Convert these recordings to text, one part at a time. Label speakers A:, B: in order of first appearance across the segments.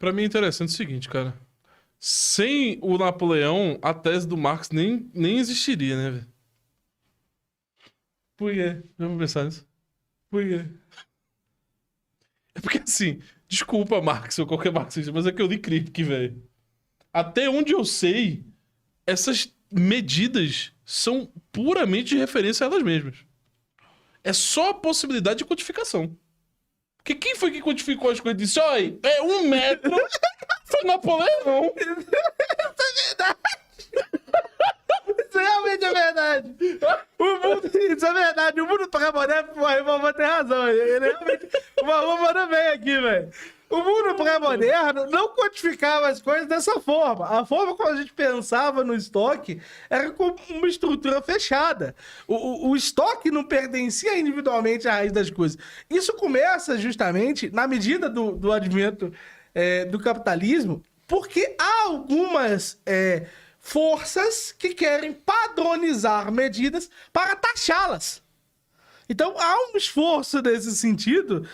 A: Pra mim é interessante o seguinte, cara. Sem o Napoleão, a tese do Marx nem existiria, né, velho? Por quê? Já vou pensar nisso. Por quê? É porque assim, desculpa, Marx ou qualquer marxista, mas é que eu li Kripke, velho. Até onde eu sei, essas medidas são puramente de referência a elas mesmas. É só a possibilidade de quantificação. Porque quem foi que quantificou as coisas e disse, olha, é 1 metro, foi Napoleão.
B: Isso realmente é verdade. Isso é verdade. O mundo pré-moderno, o Vovô tem razão. Ele realmente. O Vovô manda bem aqui, velho. O mundo pré-moderno não quantificava as coisas dessa forma. A forma como a gente pensava no estoque era como uma estrutura fechada. O estoque não pertencia individualmente à raiz das coisas. Isso começa justamente na medida do advento do capitalismo, porque há algumas forças que querem padronizar medidas para taxá-las. Então, há um esforço nesse sentido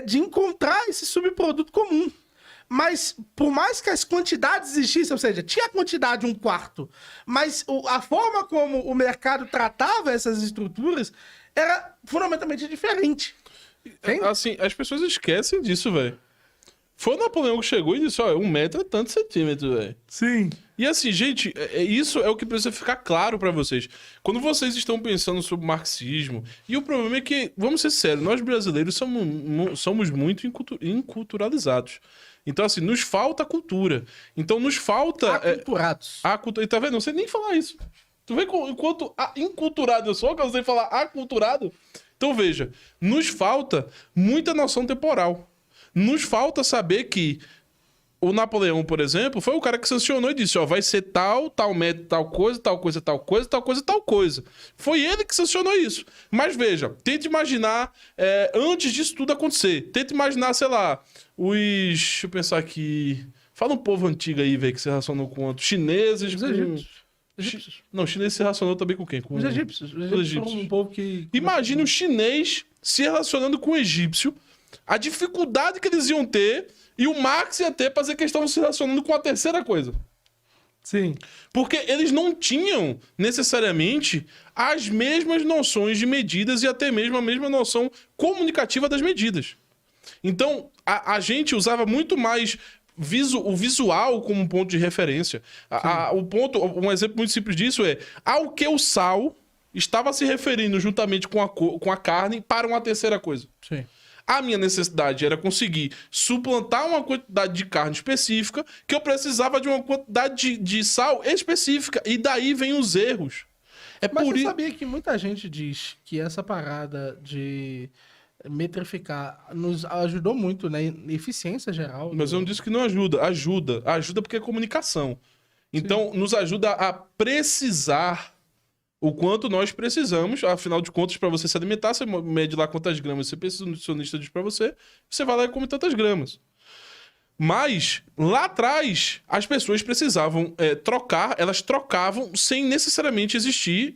B: de encontrar esse subproduto comum. Mas, por mais que as quantidades existissem, ou seja, tinha a quantidade 1/4, mas a forma como o mercado tratava essas estruturas era fundamentalmente diferente. Entende?
A: Assim, as pessoas esquecem disso, velho. Foi o Napoleão que chegou e disse, olha, 1 metro é tantos centímetros, velho.
B: Sim.
A: E assim, gente, isso é o que precisa ficar claro pra vocês. Quando vocês estão pensando sobre marxismo, e o problema é que, vamos ser sérios, nós brasileiros somos muito inculturalizados. Então, assim, nos falta cultura. Então, nos falta...
B: Aculturados.
A: E tá vendo? Não sei nem falar isso. Tu vê enquanto inculturado eu sou, que eu sei falar aculturado? Então, veja, nos falta muita noção temporal. Nos falta saber que o Napoleão, por exemplo, foi o cara que sancionou e disse, ó, vai ser tal metro, tal coisa, tal coisa, tal coisa, tal coisa, tal coisa. Foi ele que sancionou isso. Mas veja, tente imaginar antes disso tudo acontecer. Tente imaginar, sei lá, deixa eu pensar aqui... Fala um povo antigo aí, velho, que se relacionou com outros. Chineses
B: Os
A: com...
B: egípcios.
A: Não, chinês se relacionou também com quem? Com
B: Os egípcios. Os egípcios são um povo que...
A: Imagine um chinês se relacionando com o egípcio, a dificuldade que eles iam ter e o Marx ia ter para dizer que eles estavam se relacionando com a terceira coisa.
B: Sim.
A: Porque eles não tinham, necessariamente, as mesmas noções de medidas e até mesmo a mesma noção comunicativa das medidas. Então, a gente usava muito mais o visual como um ponto de referência. Um exemplo muito simples disso é ao que o sal estava se referindo juntamente com a carne para uma terceira coisa.
B: Sim.
A: A minha necessidade era conseguir suplantar uma quantidade de carne específica que eu precisava de uma quantidade de sal específica. E daí vem os erros.
B: Mas você sabia que muita gente diz que essa parada de metrificar nos ajudou muito na eficiência geral?
A: Mas eu não disse que não ajuda. Ajuda porque é comunicação. Então, nos ajuda a precisar o quanto nós precisamos. Afinal de contas, para você se alimentar, você mede lá quantas gramas você precisa, o nutricionista diz para você, você vai lá e come tantas gramas. Mas, lá atrás, as pessoas precisavam trocar, elas trocavam sem necessariamente existir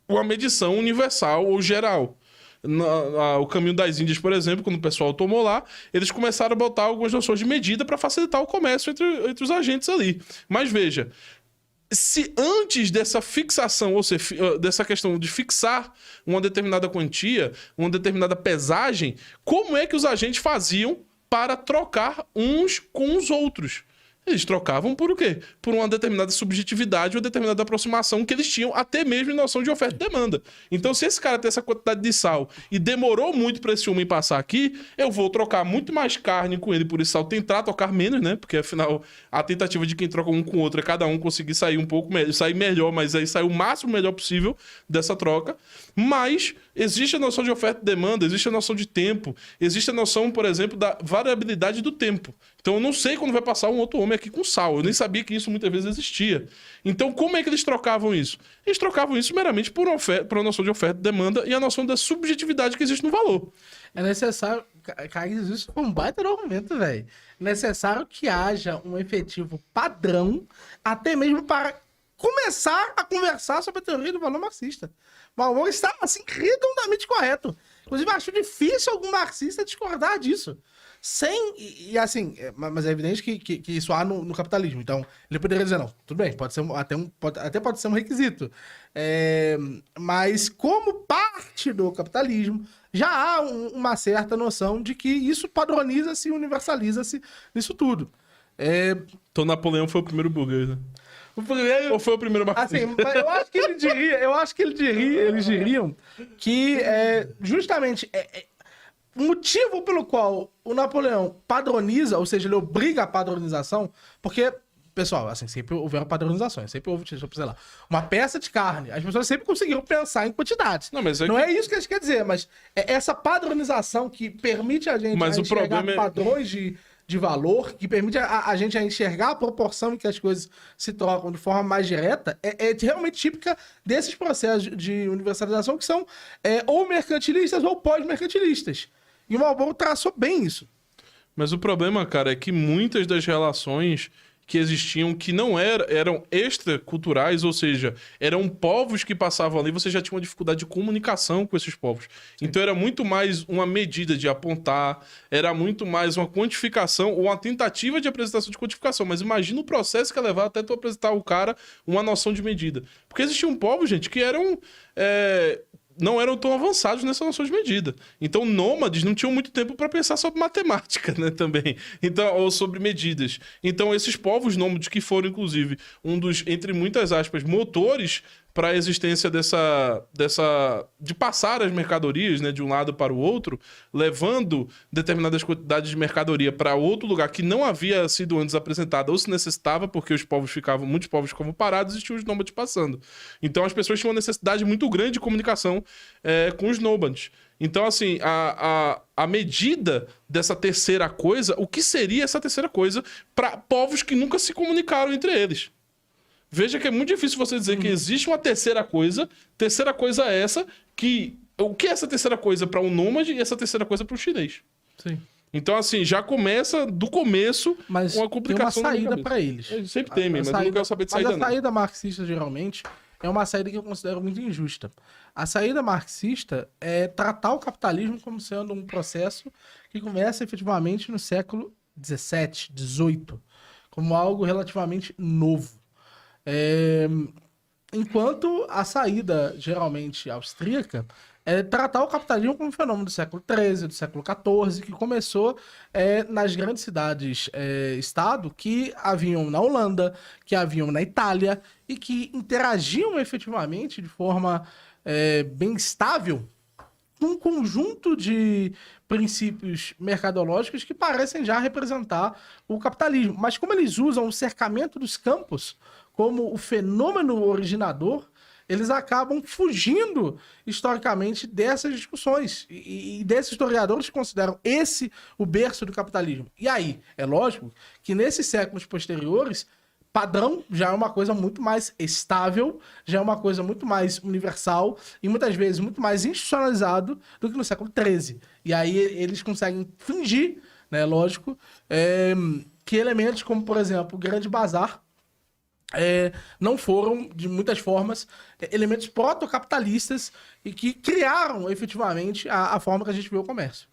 A: uma medição universal ou geral. O Caminho das Índias, por exemplo, quando o pessoal tomou lá, eles começaram a botar algumas noções de medida para facilitar o comércio entre os agentes ali. Mas veja, se antes dessa fixação, ou seja, dessa questão de fixar uma determinada quantia, uma determinada pesagem, como é que os agentes faziam para trocar uns com os outros? Eles trocavam por o quê? Por uma determinada subjetividade, uma determinada aproximação que eles tinham até mesmo em noção de oferta e demanda. Então, se esse cara tem essa quantidade de sal e demorou muito para esse homem passar aqui, eu vou trocar muito mais carne com ele por esse sal, tentar trocar menos, né? Porque, afinal, a tentativa de quem troca um com o outro é cada um conseguir sair um pouco melhor, sair melhor, mas aí sair o máximo melhor possível dessa troca. Mas existe a noção de oferta e demanda, existe a noção de tempo, existe a noção, por exemplo, da variabilidade do tempo. Então, eu não sei quando vai passar um outro homem aqui com sal. Eu nem sabia que isso muitas vezes existia. Então, como é que eles trocavam isso? Eles trocavam isso meramente por uma noção de oferta e demanda e a noção da subjetividade que existe no valor.
B: É necessário... Cara, isso foi um baita argumento, velho. É necessário que haja um efetivo padrão, até mesmo para começar a conversar sobre a teoria do valor marxista. O valor está, assim, redondamente correto. Inclusive, acho difícil algum marxista discordar disso. assim, mas é evidente que isso há no capitalismo. Então, ele poderia dizer, não, tudo bem, pode ser até pode ser um requisito. Mas como parte do capitalismo, já há uma certa noção de que isso padroniza-se e universaliza-se nisso tudo.
A: Então Napoleão foi o primeiro burguês, né?
B: O primeiro...
A: Ou foi o primeiro marxista?
B: Assim, eu acho que eles diriam que justamente o motivo pelo qual o Napoleão padroniza, ou seja, ele obriga a padronização, porque, pessoal, assim, sempre houveram padronizações, sempre houve, sei lá, uma peça de carne, as pessoas sempre conseguiram pensar em quantidades. Não é isso que a gente quer dizer, mas é essa padronização que permite a gente enxergar padrões de valor, que permite a gente enxergar a proporção em que as coisas se trocam de forma mais direta, é realmente típica desses processos de universalização que são ou mercantilistas ou pós-mercantilistas. E o Malboro traçou bem isso.
A: Mas o problema, cara, é que muitas das relações que existiam que não eram extraculturais, ou seja, eram povos que passavam ali, você já tinha uma dificuldade de comunicação com esses povos. Sim. Então era muito mais uma medida de apontar, era muito mais uma quantificação ou uma tentativa de apresentação de quantificação. Mas imagina o processo que ia levar até tu apresentar ao cara uma noção de medida. Porque existiam povos, gente, que eram... não eram tão avançados nessa noção de medida. Então, nômades não tinham muito tempo para pensar sobre matemática, né, também. Então, ou sobre medidas. Então, esses povos nômades que foram, inclusive, um dos, entre muitas aspas, motores para a existência de passar as mercadorias, né, de um lado para o outro, levando determinadas quantidades de mercadoria para outro lugar que não havia sido antes apresentada ou se necessitava, porque muitos povos ficavam parados e tinham os nômades passando. Então as pessoas tinham uma necessidade muito grande de comunicação com os nômades. Então, assim, a medida dessa terceira coisa, o que seria essa terceira coisa para povos que nunca se comunicaram entre eles? Veja que é muito difícil você dizer que existe uma terceira coisa é essa, que... O que é essa terceira coisa para um nômade e essa terceira coisa para o chinês?
B: Sim.
A: Então, assim, já começa do começo uma complicação.
B: Tem uma saída para eles.
A: Eles sempre temem, mas eu não quero saber de saída, não.
B: Mas a saída marxista, geralmente, é uma saída que eu considero muito injusta. A saída marxista é tratar o capitalismo como sendo um processo que começa efetivamente no século XVII, XVIII, como algo relativamente novo. Enquanto a saída, geralmente austríaca, é tratar o capitalismo como um fenômeno do século XIII, do século XIV, que começou nas grandes cidades-estado que haviam na Holanda, que haviam na Itália, e que interagiam efetivamente de forma bem estável um conjunto de princípios mercadológicos que parecem já representar o capitalismo. Mas como eles usam o cercamento dos campos como o fenômeno originador, eles acabam fugindo, historicamente, dessas discussões. E desses historiadores que consideram esse o berço do capitalismo. E aí, é lógico que nesses séculos posteriores, padrão já é uma coisa muito mais estável, já é uma coisa muito mais universal e muitas vezes muito mais institucionalizado do que no século XIII. E aí eles conseguem fingir, né, lógico, que elementos como, por exemplo, o Grande Bazar, não foram, de muitas formas, elementos protocapitalistas e que criaram, efetivamente, a forma que a gente vê o comércio.